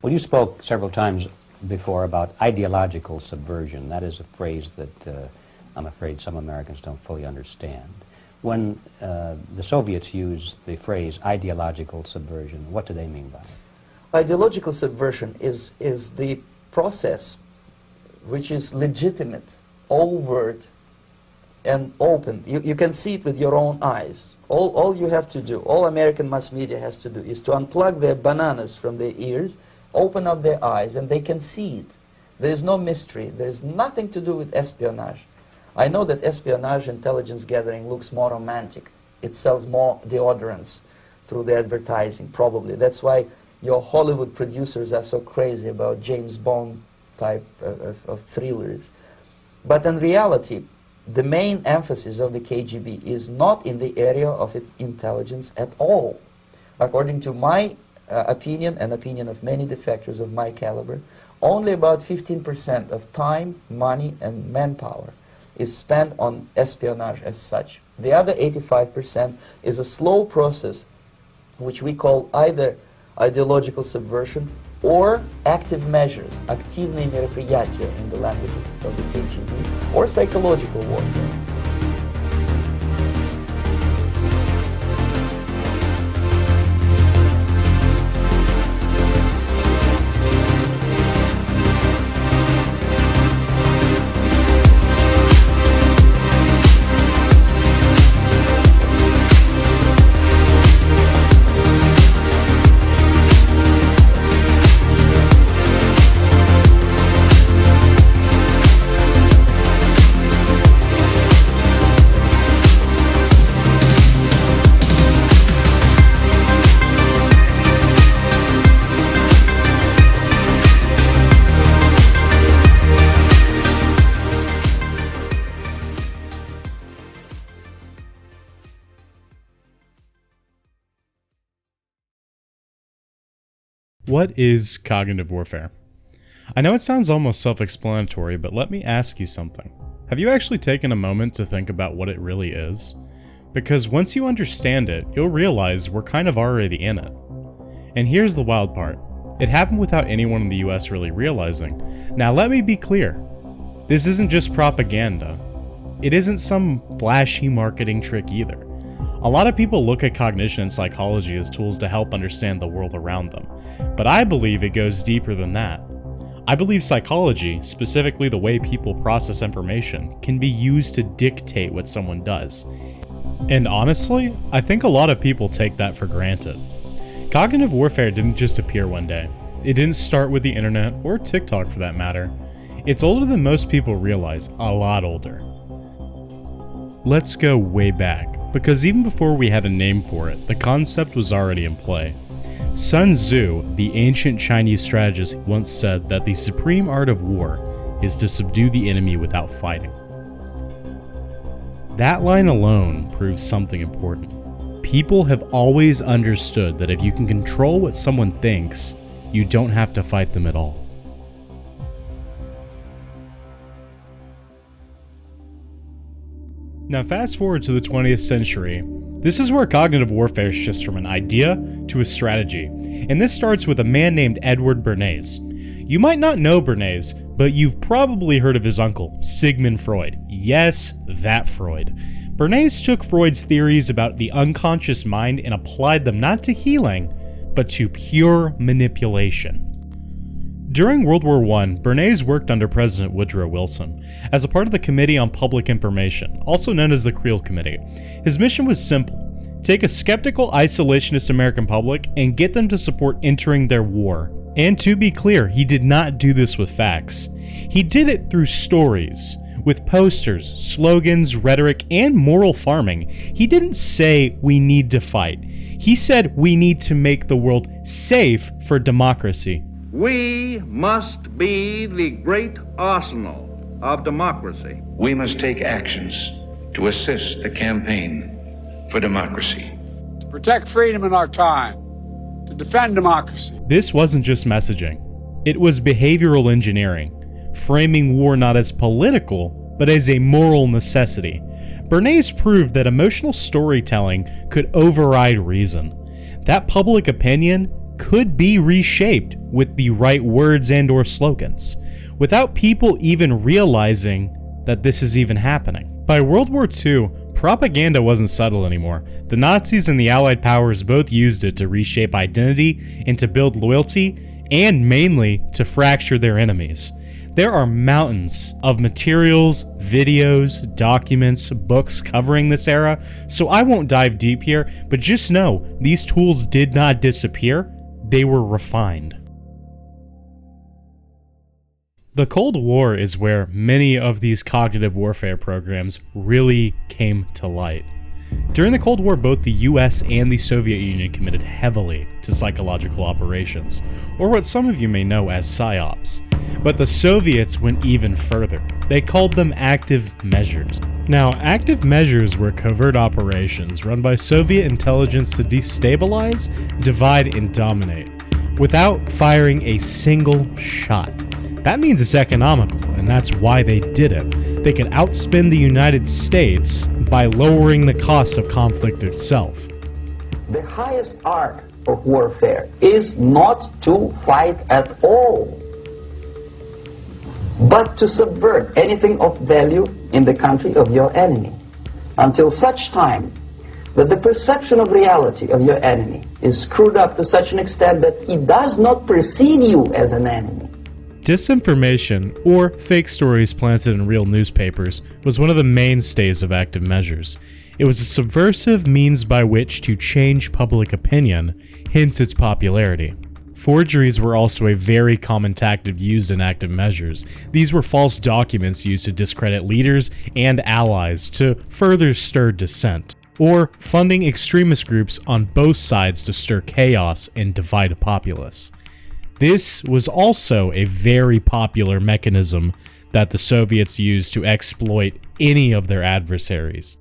Well, you spoke several times before about ideological subversion. That is a phrase that I'm afraid some Americans don't fully understand. When the Soviets used the phrase ideological subversion, what do they mean by it? Ideological subversion is the process which is legitimate, overt, and open. You can see it with your own eyes. All you have to do, all American mass media has to do, is to unplug their bananas from their ears, open up their eyes, and they can see it. There is no mystery. There is nothing to do with espionage. I know that espionage intelligence gathering looks more romantic. It sells more deodorants through the advertising, probably. That's why your Hollywood producers are so crazy about James Bond type of thrillers. But in reality, the main emphasis of the KGB is not in the area of intelligence at all. According to my opinion and opinion of many defectors of my caliber, only about 15% of time, money, and manpower is spent on espionage as such. The other 85% is a slow process which we call either ideological subversion or active measures, активные мероприятия in the language of the KGB, or psychological warfare. What is cognitive warfare? I know it sounds almost self-explanatory, but let me ask you something. Have you actually taken a moment to think about what it really is? Because once you understand it, you'll realize we're kind of already in it. And here's the wild part. It happened without anyone in the US really realizing. Now let me be clear. This isn't just propaganda. It isn't some flashy marketing trick either. A lot of people look at cognition and psychology as tools to help understand the world around them, but I believe it goes deeper than that. I believe psychology, specifically the way people process information, can be used to dictate what someone does. And honestly, I think a lot of people take that for granted. Cognitive warfare didn't just appear one day. It didn't start with the internet, or TikTok for that matter. It's older than most people realize, a lot older. Let's go way back, because even before we had a name for it, the concept was already in play. Sun Tzu, the ancient Chinese strategist, once said that the supreme art of war is to subdue the enemy without fighting. That line alone proves something important. People have always understood that if you can control what someone thinks, you don't have to fight them at all. Now fast forward to the 20th century, this is where cognitive warfare shifts from an idea to a strategy, and this starts with a man named Edward Bernays. You might not know Bernays, but you've probably heard of his uncle, Sigmund Freud. Yes, that Freud. Bernays took Freud's theories about the unconscious mind and applied them not to healing, but to pure manipulation. During World War I, Bernays worked under President Woodrow Wilson as a part of the Committee on Public Information, also known as the Creel Committee. His mission was simple: take a skeptical, isolationist American public and get them to support entering their war. And to be clear, he did not do this with facts. He did it through stories, with posters, slogans, rhetoric, and moral farming. He didn't say we need to fight. He said we need to make the world safe for democracy. We must be the great arsenal of democracy. We must take actions to assist the campaign for democracy. To protect freedom in our time, to defend democracy. This wasn't just messaging. It was behavioral engineering, framing war not as political, but as a moral necessity. Bernays proved that emotional storytelling could override reason. That public opinion could be reshaped with the right words and or slogans, without people even realizing that this is even happening. By World War II, propaganda wasn't subtle anymore. The Nazis and the Allied powers both used it to reshape identity and to build loyalty, and mainly to fracture their enemies. There are mountains of materials, videos, documents, books covering this era, so I won't dive deep here, but just know these tools did not disappear, they were refined. The Cold War is where many of these cognitive warfare programs really came to light. During the Cold War, both the US and the Soviet Union committed heavily to psychological operations, or what some of you may know as psyops. But the Soviets went even further. They called them active measures. Now, active measures were covert operations run by Soviet intelligence to destabilize, divide, and dominate, without firing a single shot. That means it's economical, and that's why they did it. They could outspend the United States by lowering the cost of conflict itself. The highest art of warfare is not to fight at all, but to subvert anything of value in the country of your enemy, until such time that the perception of reality of your enemy is screwed up to such an extent that he does not perceive you as an enemy. Disinformation, or fake stories planted in real newspapers, was one of the mainstays of active measures. It was a subversive means by which to change public opinion, hence its popularity. Forgeries were also a very common tactic used in active measures. These were false documents used to discredit leaders and allies to further stir dissent, or funding extremist groups on both sides to stir chaos and divide a populace. This was also a very popular mechanism that the Soviets used to exploit any of their adversaries.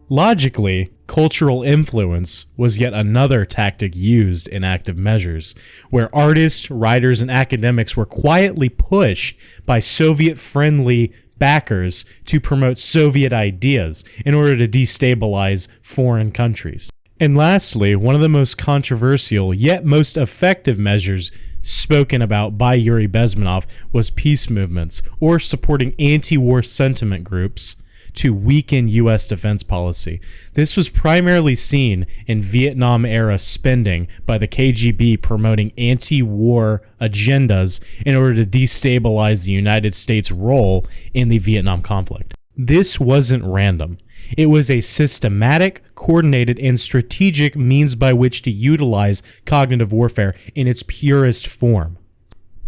Logically, cultural influence was yet another tactic used in active measures, where artists, writers, and academics were quietly pushed by Soviet-friendly backers to promote Soviet ideas in order to destabilize foreign countries. And lastly, one of the most controversial yet most effective measures spoken about by Yuri Bezmenov was peace movements, or supporting anti-war sentiment groups to weaken U.S. defense policy. This was primarily seen in Vietnam-era spending by the KGB promoting anti-war agendas in order to destabilize the United States' role in the Vietnam conflict. This wasn't random. It was a systematic, coordinated, and strategic means by which to utilize cognitive warfare in its purest form.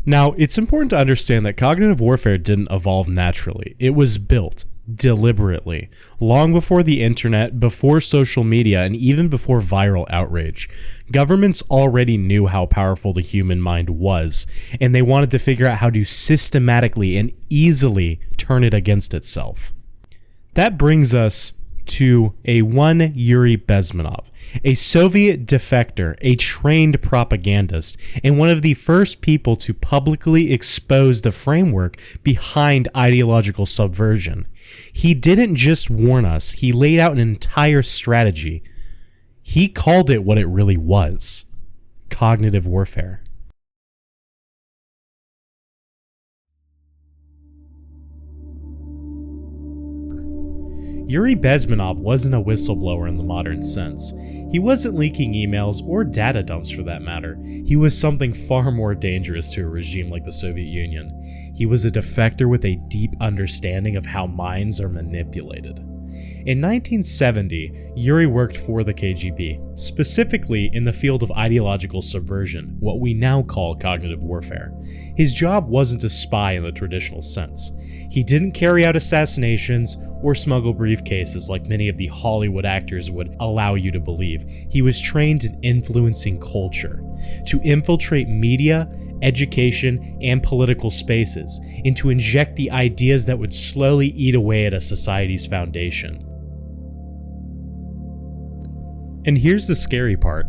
Now, it's important to understand that cognitive warfare didn't evolve naturally. It was built deliberately, long before the internet, before social media, and even before viral outrage. Governments already knew how powerful the human mind was, and they wanted to figure out how to systematically and easily turn it against itself. That brings us to a one Yuri Bezmenov, a Soviet defector, a trained propagandist, and one of the first people to publicly expose the framework behind ideological subversion. He didn't just warn us, he laid out an entire strategy. He called it what it really was: cognitive warfare. Yuri Bezmenov wasn't a whistleblower in the modern sense. He wasn't leaking emails or data dumps for that matter. He was something far more dangerous to a regime like the Soviet Union. He was a defector with a deep understanding of how minds are manipulated. In 1970, Yuri worked for the KGB, specifically in the field of ideological subversion, what we now call cognitive warfare. His job wasn't to spy in the traditional sense. He didn't carry out assassinations or smuggle briefcases like many of the Hollywood actors would allow you to believe. He was trained in influencing culture, to infiltrate media, education, and political spaces, and to inject the ideas that would slowly eat away at a society's foundation. And here's the scary part.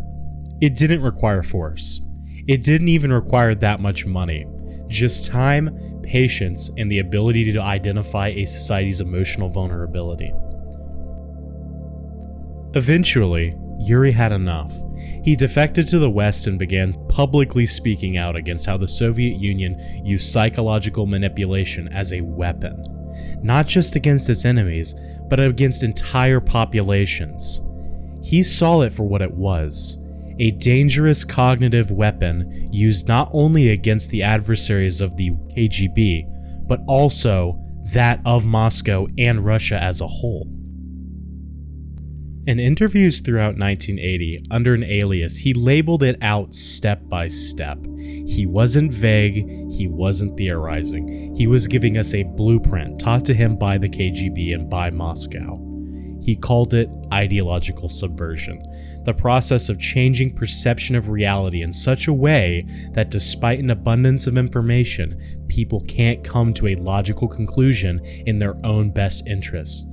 It didn't require force. It didn't even require that much money. Just time, patience, and the ability to identify a society's emotional vulnerability. Eventually, Yuri had enough. He defected to the West and began publicly speaking out against how the Soviet Union used psychological manipulation as a weapon, not just against its enemies, but against entire populations. He saw it for what it was, a dangerous cognitive weapon used not only against the adversaries of the KGB, but also that of Moscow and Russia as a whole. In interviews throughout 1980, under an alias, he labeled it out step by step. He wasn't vague, he wasn't theorizing. He was giving us a blueprint taught to him by the KGB and by Moscow. He called it ideological subversion, the process of changing perception of reality in such a way that despite an abundance of information, people can't come to a logical conclusion in their own best interests.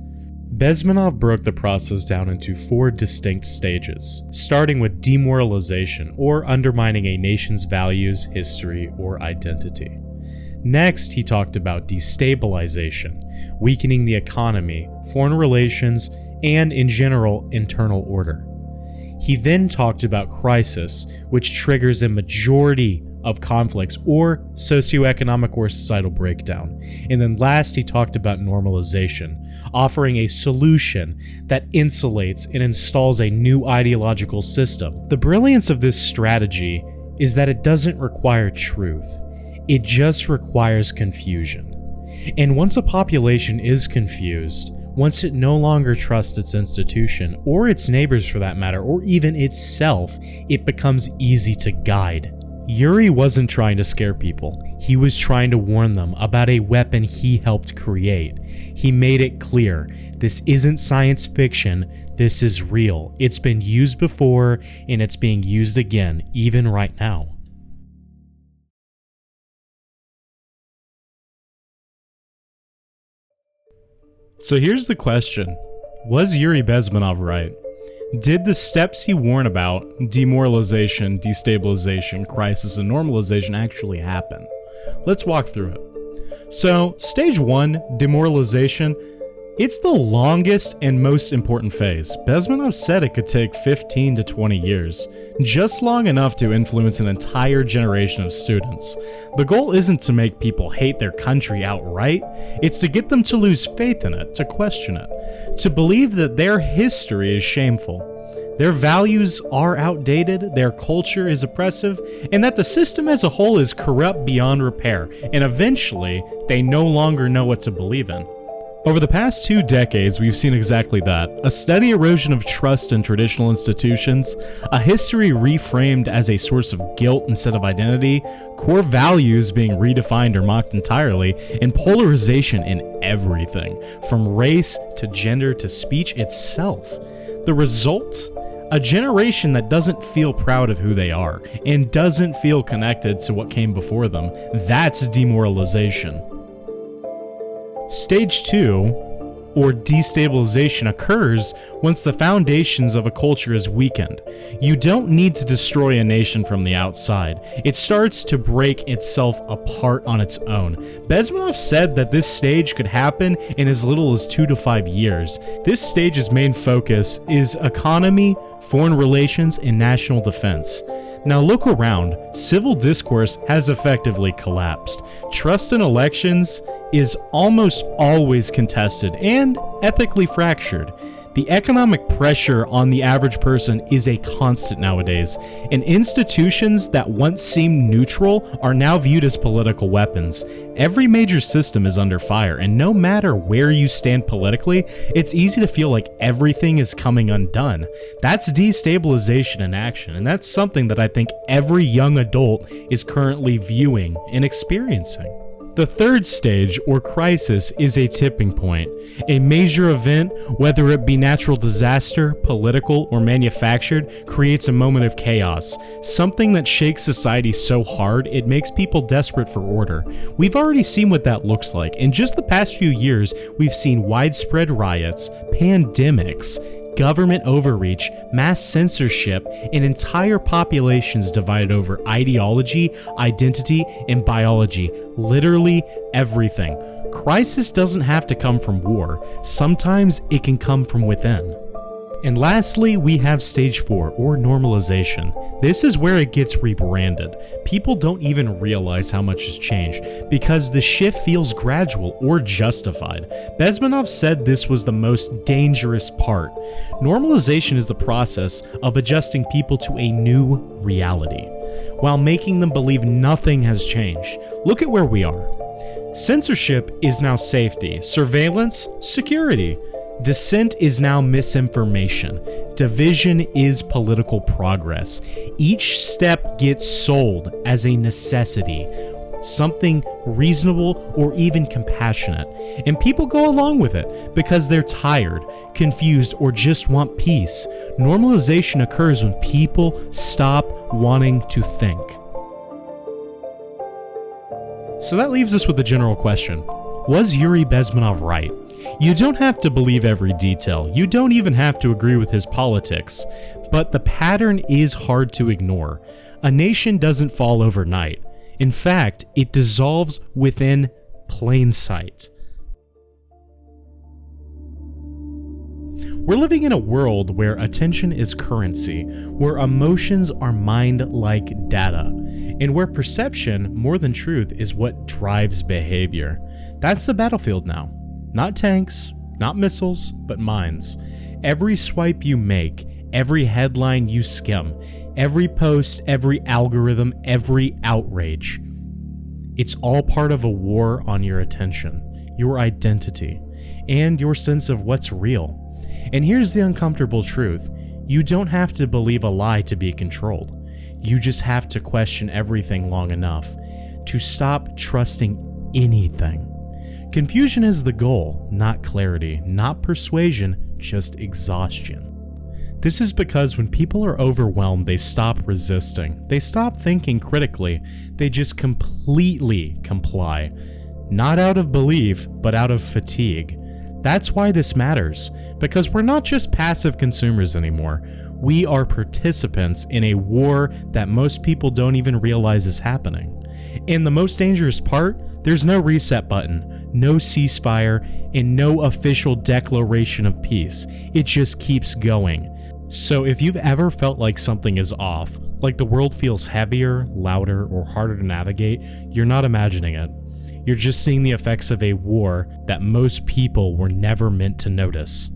Bezmenov broke the process down into 4 distinct stages, starting with demoralization, or undermining a nation's values, history, or identity. Next, he talked about destabilization, weakening the economy, foreign relations, and, in general, internal order. He then talked about crisis, which triggers a majority of conflicts or socioeconomic or societal breakdown. And then last, he talked about normalization, offering a solution that insulates and installs a new ideological system. The brilliance of this strategy is that it doesn't require truth. It just requires confusion. And once a population is confused, once it no longer trusts its institution, or its neighbors for that matter, or even itself, it becomes easy to guide. Yuri wasn't trying to scare people. He was trying to warn them about a weapon he helped create. He made it clear, this isn't science fiction, this is real. It's been used before, and it's being used again, even right now. So here's the question. Was Yuri Bezmenov right? Did the steps he warned about, demoralization, destabilization, crisis, and normalization, actually happen? Let's walk through it. So, stage 1, demoralization, it's the longest and most important phase. Bezmenov said it could take 15 to 20 years, just long enough to influence an entire generation of students. The goal isn't to make people hate their country outright, it's to get them to lose faith in it, to question it, to believe that their history is shameful, their values are outdated, their culture is oppressive, and that the system as a whole is corrupt beyond repair, and eventually, they no longer know what to believe in. Over the past 2 decades, we've seen exactly that. A steady erosion of trust in traditional institutions, a history reframed as a source of guilt instead of identity, core values being redefined or mocked entirely, and polarization in everything, from race to gender to speech itself. The result? A generation that doesn't feel proud of who they are, and doesn't feel connected to what came before them. That's demoralization. Stage 2, or destabilization, occurs once the foundations of a culture is weakened. You don't need to destroy a nation from the outside. It starts to break itself apart on its own. Bezmenov said that this stage could happen in as little as 2 to 5 years. This stage's main focus is economy, foreign relations, and national defense. Now look around. Civil discourse has effectively collapsed. Trust in elections is almost always contested and ethically fractured. The economic pressure on the average person is a constant nowadays, and institutions that once seemed neutral are now viewed as political weapons. Every major system is under fire, and no matter where you stand politically, it's easy to feel like everything is coming undone. That's destabilization in action, and that's something that I think every young adult is currently viewing and experiencing. The third stage, or crisis, is a tipping point. A major event, whether it be natural disaster, political, or manufactured, creates a moment of chaos. Something that shakes society so hard, it makes people desperate for order. We've already seen what that looks like. In just the past few years, we've seen widespread riots, pandemics, government overreach, mass censorship, and entire populations divided over ideology, identity, and biology. Literally everything. Crisis doesn't have to come from war. Sometimes it can come from within. And lastly, we have stage 4, or normalization. This is where it gets rebranded. People don't even realize how much has changed, because the shift feels gradual or justified. Bezmenov said this was the most dangerous part. Normalization is the process of adjusting people to a new reality, while making them believe nothing has changed. Look at where we are. Censorship is now safety, surveillance, security. Dissent is now misinformation. Division is political progress. Each step gets sold as a necessity, something reasonable or even compassionate. And people go along with it because they're tired, confused, or just want peace. Normalization occurs when people stop wanting to think. So that leaves us with a general question. Was Yuri Bezmenov right? You don't have to believe every detail. You don't even have to agree with his politics. But the pattern is hard to ignore. A nation doesn't fall overnight. In fact, it dissolves within plain sight. We're living in a world where attention is currency, where emotions are mined like data, and where perception, more than truth, is what drives behavior. That's the battlefield now. Not tanks, not missiles, but minds. Every swipe you make, every headline you skim, every post, every algorithm, every outrage. It's all part of a war on your attention, your identity, and your sense of what's real. And here's the uncomfortable truth. You don't have to believe a lie to be controlled. You just have to question everything long enough to stop trusting anything. Confusion is the goal, not clarity, not persuasion, just exhaustion. This is because when people are overwhelmed, they stop resisting. They stop thinking critically. They just completely comply. Not out of belief, but out of fatigue. That's why this matters, because we're not just passive consumers anymore. We are participants in a war that most people don't even realize is happening. And the most dangerous part, there's no reset button, no ceasefire, and no official declaration of peace. It just keeps going. So if you've ever felt like something is off, like the world feels heavier, louder, or harder to navigate, you're not imagining it. You're just seeing the effects of a war that most people were never meant to notice.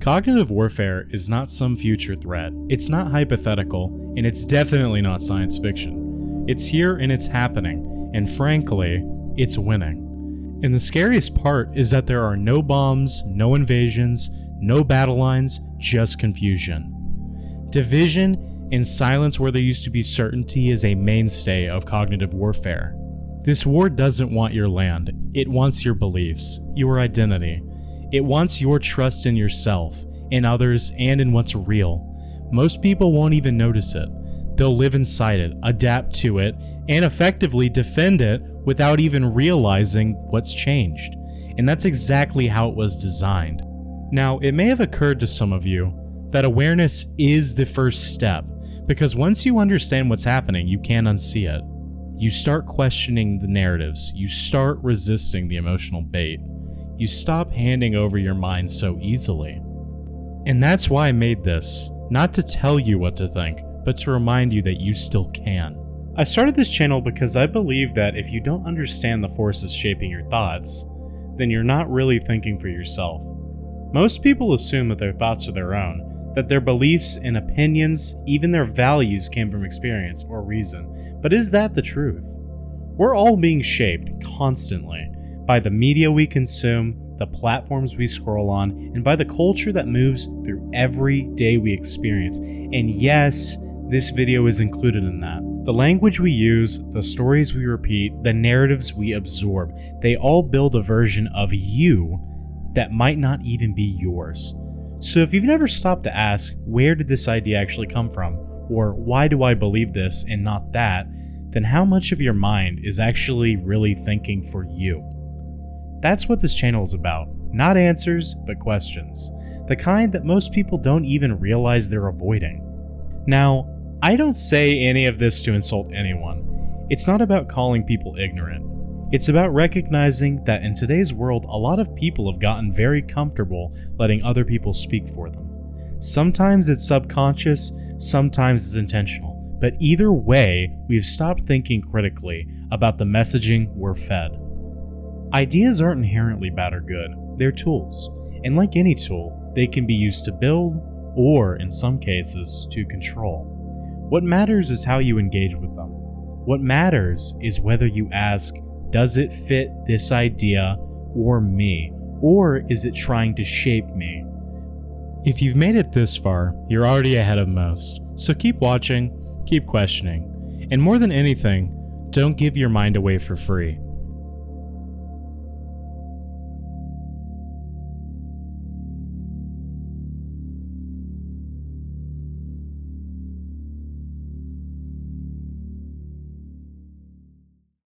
Cognitive warfare is not some future threat. It's not hypothetical, and it's definitely not science fiction. It's here and it's happening, and frankly, it's winning. And the scariest part is that there are no bombs, no invasions, no battle lines, just confusion. Division and silence where there used to be certainty is a mainstay of cognitive warfare. This war doesn't want your land. It wants your beliefs, your identity. It wants your trust in yourself, in others, and in what's real. Most people won't even notice it. They'll live inside it, adapt to it, and effectively defend it without even realizing what's changed. And that's exactly how it was designed. Now, it may have occurred to some of you that awareness is the first step, because once you understand what's happening, you can't unsee it. You start questioning the narratives. You start resisting the emotional bait. You stop handing over your mind so easily. And that's why I made this. Not to tell you what to think, but to remind you that you still can. I started this channel because I believe that if you don't understand the forces shaping your thoughts, then you're not really thinking for yourself. Most people assume that their thoughts are their own, that their beliefs and opinions, even their values, came from experience or reason. But is that the truth? We're all being shaped constantly by the media we consume, the platforms we scroll on, and by the culture that moves through every day we experience. And yes, this video is included in that. The language we use, the stories we repeat, the narratives we absorb, they all build a version of you that might not even be yours. So if you've never stopped to ask, where did this idea actually come from? Or why do I believe this and not that? Then how much of your mind is actually really thinking for you? That's what this channel is about. Not answers, but questions. The kind that most people don't even realize they're avoiding. Now, I don't say any of this to insult anyone. It's not about calling people ignorant. It's about recognizing that in today's world, a lot of people have gotten very comfortable letting other people speak for them. Sometimes it's subconscious, sometimes it's intentional, but either way, we've stopped thinking critically about the messaging we're fed. Ideas aren't inherently bad or good, they're tools, and like any tool, they can be used to build, or in some cases, to control. What matters is how you engage with them. What matters is whether you ask, does it fit this idea or me, or is it trying to shape me? If you've made it this far, you're already ahead of most, so keep watching, keep questioning, and more than anything, don't give your mind away for free.